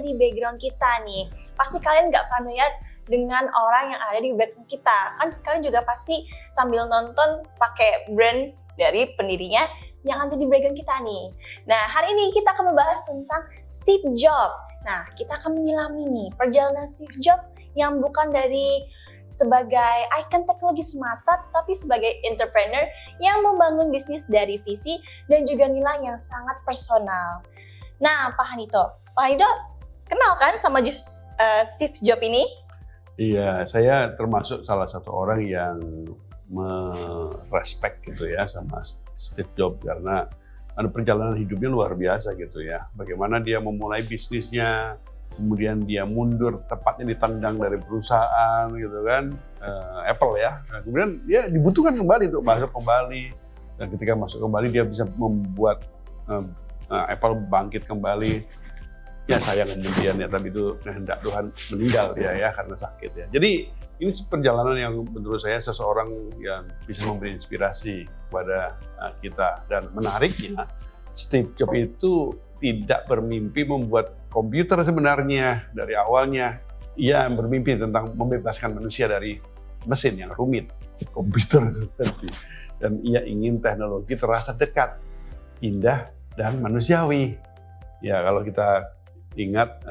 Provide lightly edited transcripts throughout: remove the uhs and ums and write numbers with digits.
di background kita nih. Pasti kalian nggak familiar dengan orang yang ada di background kita. Kan kalian juga pasti sambil nonton pakai brand dari pendirinya yang ada di background kita nih. Nah, hari ini kita akan membahas tentang Steve Jobs. Nah, kita akan menyelami nih perjalanan Steve Jobs yang bukan dari sebagai ikon teknologi semata, tapi sebagai entrepreneur yang membangun bisnis dari visi dan juga nilai yang sangat personal. Nah, Pak Hanito kenal kan sama Steve Jobs ini? Iya, saya termasuk salah satu orang yang merespek gitu ya sama Steve Jobs karena perjalanan hidupnya luar biasa gitu ya. Bagaimana dia memulai bisnisnya, kemudian dia mundur tepatnya ditendang dari perusahaan gitu kan, Apple ya. Nah, kemudian dia dibutuhkan kembali untuk masuk kembali, dan ketika masuk kembali dia bisa membuat Apple bangkit kembali. Ya sayang kemudian ya, tapi itu kehendak Tuhan, meninggal dia ya karena sakit ya. Jadi ini perjalanan yang menurut saya seseorang yang bisa memberi inspirasi kepada kita. Dan menariknya Steve Jobs itu tidak bermimpi membuat komputer sebenarnya dari awalnya. Ia bermimpi tentang membebaskan manusia dari mesin yang rumit, komputer seperti. Dan ia ingin teknologi terasa dekat, indah, dan manusiawi. Ya kalau kita ingat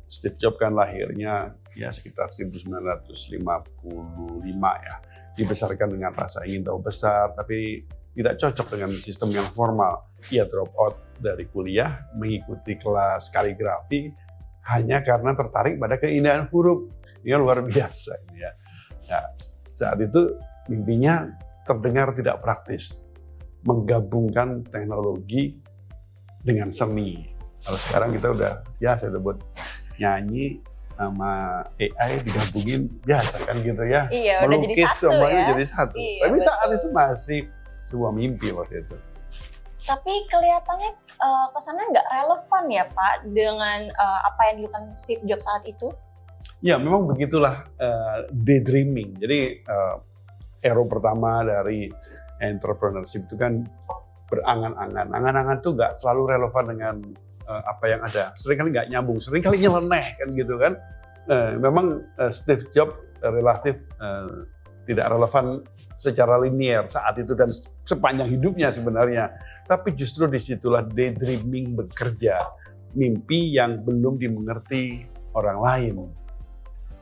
Steve Jobs kan lahirnya ya sekitar 1955 ya. Dibesarkan dengan rasa ingin tahu besar, tapi tidak cocok dengan sistem yang formal. Ia drop out dari kuliah, mengikuti kelas kaligrafi hanya karena tertarik pada keindahan huruf. Ini luar biasa ini ya. Nah, saat itu mimpinya terdengar tidak praktis, menggabungkan teknologi dengan seni. Kalau sekarang kita udah saya udah buat nyanyi sama AI digabungin biasa kan gitu ya. Iya, udah jadi satu semuanya ya. jadi satu. Iya, tapi betul. saat itu masih sebuah mimpi waktu itu. Tapi kelihatannya kesannya nggak relevan ya Pak dengan apa yang dilakukan Steve Jobs saat itu? Ya memang begitulah daydreaming. Jadi era pertama dari entrepreneurship itu kan berangan-angan. Angan-angan itu nggak selalu relevan dengan apa yang ada. Seringkali nggak nyambung, seringkali nyeleneh kan gitu kan. Memang Steve Jobs relatif tidak relevan secara linier saat itu dan sepanjang hidupnya sebenarnya. Tapi justru disitulah daydreaming bekerja, mimpi yang belum dimengerti orang lain.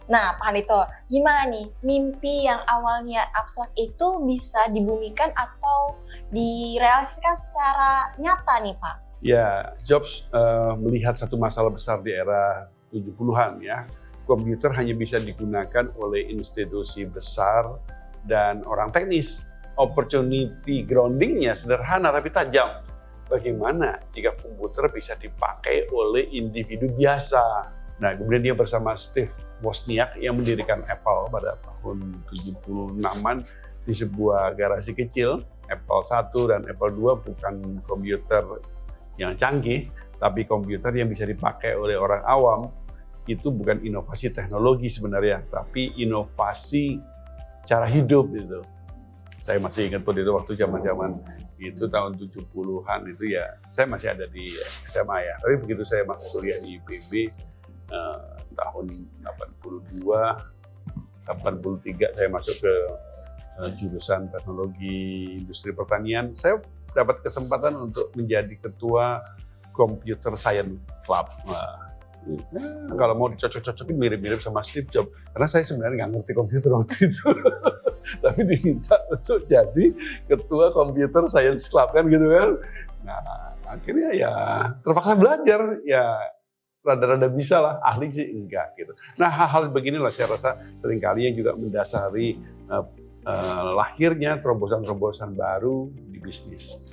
Nah, Pak Hanito, gimana nih mimpi yang awalnya abstrak itu bisa dibumikan atau direalisasikan secara nyata nih Pak? Ya, Jobs melihat satu masalah besar di era 70-an ya. Komputer hanya bisa digunakan oleh institusi besar dan orang teknis. Opportunity grounding-nya sederhana tapi tajam. Bagaimana jika komputer bisa dipakai oleh individu biasa? Nah, kemudian dia bersama Steve Wozniak yang mendirikan Apple pada tahun 76-an di sebuah garasi kecil. Apple I dan Apple II bukan komputer yang canggih, tapi komputer yang bisa dipakai oleh orang awam. Itu bukan inovasi teknologi sebenarnya, tapi inovasi cara hidup gitu. Saya masih ingat waktu zaman-zaman itu tahun 70-an itu ya, saya masih ada di SMA ya. Tapi begitu saya masuk kuliah di IPB tahun 82, 83 saya masuk ke jurusan teknologi industri pertanian. Saya dapat kesempatan untuk menjadi ketua Computer Science Club. Kalau mau dicocok-cocokin mirip-mirip sama Steve Jobs, karena saya sebenarnya nggak ngerti komputer waktu itu, tapi diminta untuk jadi ketua Computer Science Club kan gitu kan. Nah akhirnya ya terpaksa belajar, ya rada-rada bisa lah, ahli sih enggak gitu. Nah hal-hal beginilah saya rasa seringkali yang juga mendasari lahirnya terobosan-terobosan baru di bisnis.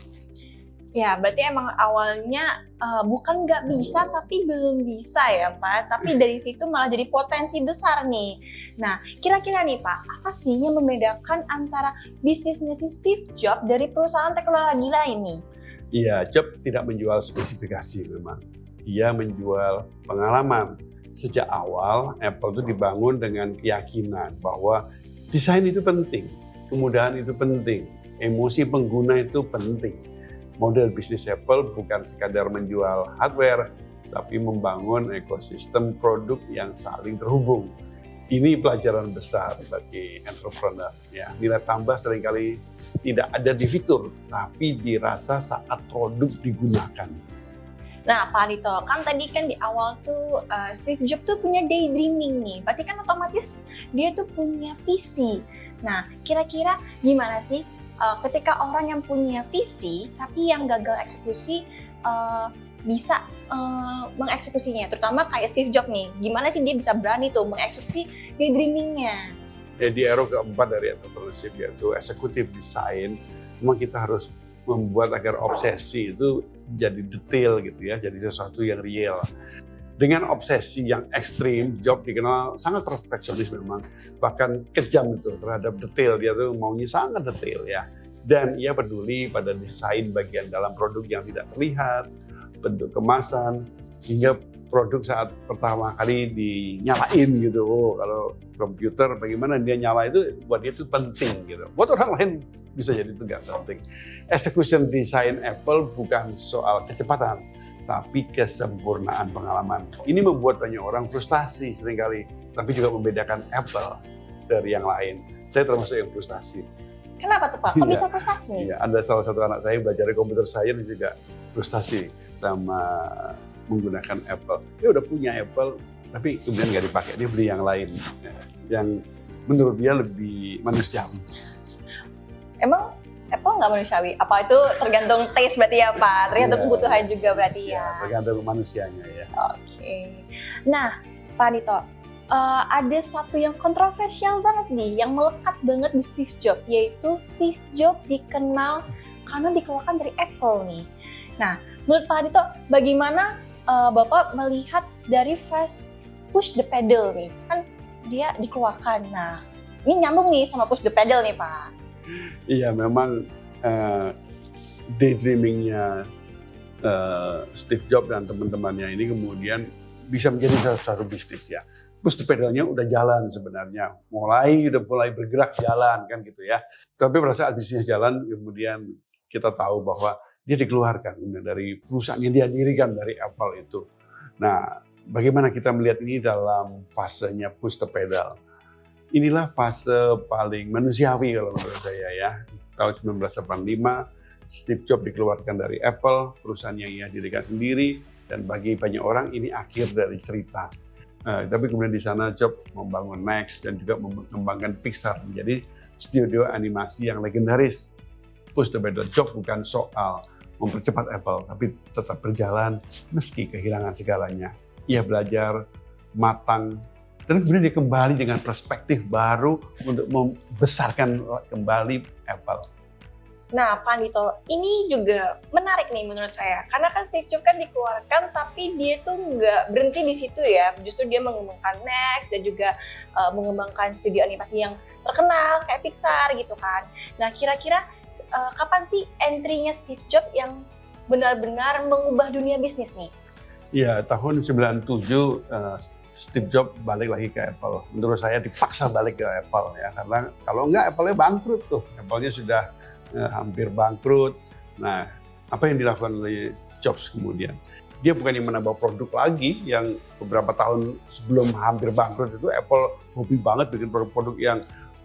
Ya, berarti emang awalnya bukan nggak bisa, tapi belum bisa ya Pak. Tapi dari situ malah jadi potensi besar nih. Nah, kira-kira nih Pak, apa sih yang membedakan antara bisnisnya si Steve Jobs dari perusahaan teknologi lain nih? Iya, Jobs tidak menjual spesifikasi memang. Ia menjual pengalaman. Sejak awal, Apple itu dibangun dengan keyakinan bahwa desain itu penting, kemudahan itu penting, emosi pengguna itu penting. Model bisnis Apple bukan sekadar menjual hardware, tapi membangun ekosistem produk yang saling terhubung. Ini pelajaran besar bagi entrepreneur. Ya, nilai tambah seringkali tidak ada di fitur, tapi dirasa saat produk digunakan. Nah, Pak Adito, kan tadi kan di awal tuh Steve Jobs tuh punya daydreaming nih. Berarti kan otomatis dia tuh punya visi. Nah, kira-kira gimana sih ketika orang yang punya visi tapi yang gagal eksekusi bisa mengeksekusinya, terutama kayak Steve Jobs nih, gimana sih dia bisa berani tuh mengeksekusi daydreamingnya? Di era keempat dari entrepreneurship, yaitu executive design, memang kita harus membuat agar obsesi itu jadi detail gitu ya, jadi sesuatu yang real. Dengan obsesi yang ekstrim, Jobs dikenal sangat perfeksionis memang, bahkan kejam itu terhadap detail, dia tuh maunya sangat detail ya. Dan ia peduli pada desain bagian dalam produk yang tidak terlihat, bentuk kemasan, hingga produk saat pertama kali dinyalain gitu. Oh, kalau komputer bagaimana dia nyala itu buat dia itu penting gitu. Buat orang lain bisa jadi itu nggak penting. Execution design Apple bukan soal kecepatan, tapi kesempurnaan pengalaman. Ini membuat banyak orang frustasi seringkali, tapi juga membedakan Apple dari yang lain. Saya termasuk yang frustasi. Kenapa tuh Pak? Kok bisa frustasi nih? Ya, ada salah satu anak saya belajar komputer science juga frustasi sama menggunakan Apple. Dia udah punya Apple, tapi kemudian nggak dipakai. Dia beli yang lain, yang menurut dia lebih manusiawi. Emang Apple nggak manusiawi? Apa itu tergantung taste berarti ya Pak? Tergantung kebutuhan juga berarti ya? Tergantung manusianya ya. Oke. Nah, Pak Adito, ada satu yang kontroversial banget nih, yang melekat banget di Steve Jobs, yaitu Steve Jobs dikenal karena dikeluarkan dari Apple nih. Nah, menurut Pak Adito, bagaimana Bapak melihat dari fase push the pedal nih? Kan dia dikeluarkan. Nah, ini nyambung nih sama push the pedal nih Pak. Iya, memang daydreamingnya Steve Jobs dan teman-temannya ini kemudian bisa menjadi satu bisnis ya. Push the pedalnya udah jalan sebenarnya, udah mulai bergerak jalan kan gitu ya. Tapi pada saat bisnisnya jalan, kemudian kita tahu bahwa dia dikeluarkan dari perusahaan yang dia dirikan dari Apple itu. Nah, bagaimana kita melihat ini dalam fasenya push the pedal? Inilah fase paling manusiawi kalau menurut saya ya. Tahun 1985, Steve Jobs dikeluarkan dari Apple, perusahaan yang ia dirikan sendiri, dan bagi banyak orang ini akhir dari cerita. Tapi kemudian di sana Jobs membangun Max dan juga mengembangkan Pixar menjadi studio animasi yang legendaris. Push the pedal Jobs bukan soal mempercepat Apple, tapi tetap berjalan meski kehilangan segalanya. Ia belajar matang, dan kemudian dia kembali dengan perspektif baru untuk membesarkan kembali Apple. Nah, Pak Andito, ini juga menarik nih menurut saya. Karena kan Steve Jobs kan dikeluarkan, tapi dia tuh nggak berhenti di situ ya. Justru dia mengembangkan Max dan juga mengembangkan studio animasi yang terkenal kayak Pixar gitu kan. Nah, kira-kira kapan sih entry-nya Steve Jobs yang benar-benar mengubah dunia bisnis nih? Ya, tahun 97 Steve Jobs balik lagi ke Apple. Menurut saya dipaksa balik ke Apple ya, karena kalau nggak Apple-nya bangkrut tuh. Apple-nya sudah hampir bangkrut. Nah, apa yang dilakukan oleh Jobs kemudian? Dia bukan yang menambah produk lagi yang beberapa tahun sebelum hampir bangkrut itu Apple hobi banget bikin produk-produk yang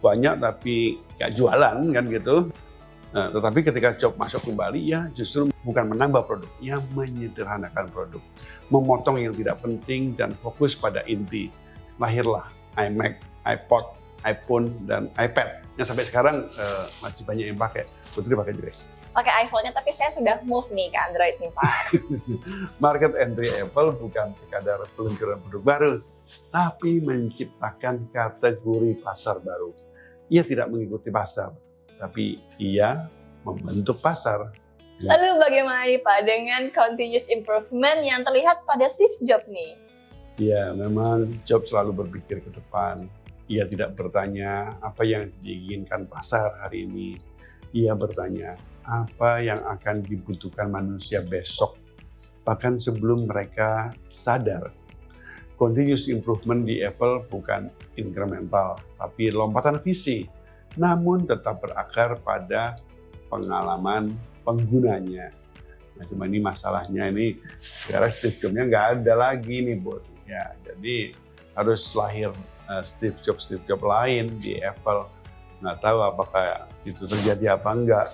banyak tapi nggak jualan kan gitu. Nah, tetapi ketika Jobs masuk kembali ya justru bukan menambah produk, yang menyederhanakan produk, memotong yang tidak penting dan fokus pada inti. Lahirlah iMac, iPod, iPhone, dan iPad. Yang sampai sekarang masih banyak yang pakai. Putri pakai juga. Pakai iPhone-nya, tapi saya sudah move nih ke Android nih Pak. Market entry Apple bukan sekadar peluncuran produk baru, tapi menciptakan kategori pasar baru. Ia tidak mengikuti pasar, tapi ia membentuk pasar. Lalu bagaimana nih Pak dengan continuous improvement yang terlihat pada Steve Jobs nih? Ya, memang Jobs selalu berpikir ke depan. Ia tidak bertanya apa yang diinginkan pasar hari ini. Ia bertanya apa yang akan dibutuhkan manusia besok, bahkan sebelum mereka sadar. Continuous improvement di Apple bukan incremental, tapi lompatan visi, namun tetap berakar pada pengalaman penggunanya. Nah, cuma ini masalahnya ini sekarang Steve Jobs-nya nggak ada lagi nih, Bud. Ya, jadi harus lahir Steve Jobs lain di Apple. Nggak tahu apakah itu terjadi apa enggak.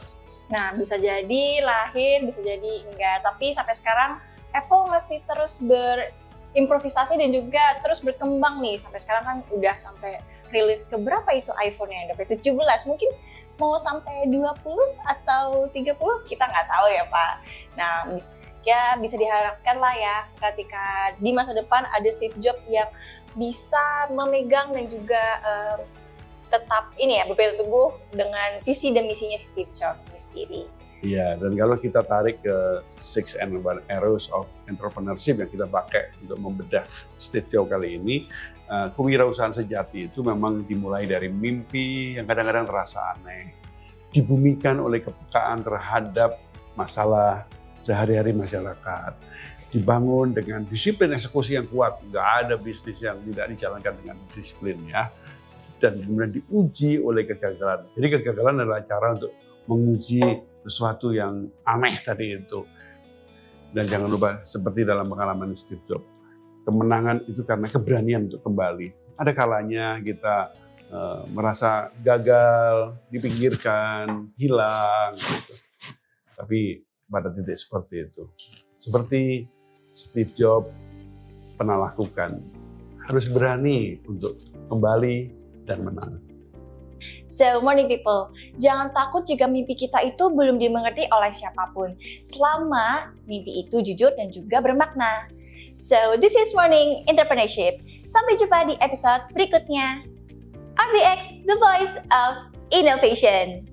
Nah, bisa jadi lahir, bisa jadi enggak. Tapi sampai sekarang Apple masih terus berimprovisasi dan juga terus berkembang nih. Sampai sekarang kan udah sampai rilis ke berapa itu iPhone-nya? Udah 17. Mungkin mau sampai 20 atau 30, kita nggak tahu ya, Pak. Nah, ya bisa diharapkan lah ya ketika di masa depan ada Steve Jobs yang bisa memegang dan juga tetap ini ya berpegang teguh dengan visi dan misinya Steve Jobs ini sendiri. Iya, dan kalau kita tarik ke 6 Arrows of Entrepreneurship yang kita pakai untuk membedah Steve Jobs kali ini, kewirausahaan sejati itu memang dimulai dari mimpi yang kadang-kadang terasa aneh, dibumikan oleh kepekaan terhadap masalah sehari-hari masyarakat, dibangun dengan disiplin eksekusi yang kuat, nggak ada bisnis yang tidak dijalankan dengan disiplin ya, dan kemudian diuji oleh kegagalan. Jadi kegagalan adalah cara untuk menguji sesuatu yang aneh tadi itu. Dan jangan lupa seperti dalam pengalaman Steve Jobs, kemenangan itu karena keberanian untuk kembali. Ada kalanya kita merasa gagal, dipinggirkan, hilang, gitu. Tapi pada titik seperti itu, seperti Steve Jobs pernah lakukan, harus berani untuk kembali dan menang. So, morning people, jangan takut jika mimpi kita itu belum dimengerti oleh siapapun, selama mimpi itu jujur dan juga bermakna. So, this is Morning Entrepreneurship. Sampai jumpa di episode berikutnya. RBX, the voice of innovation.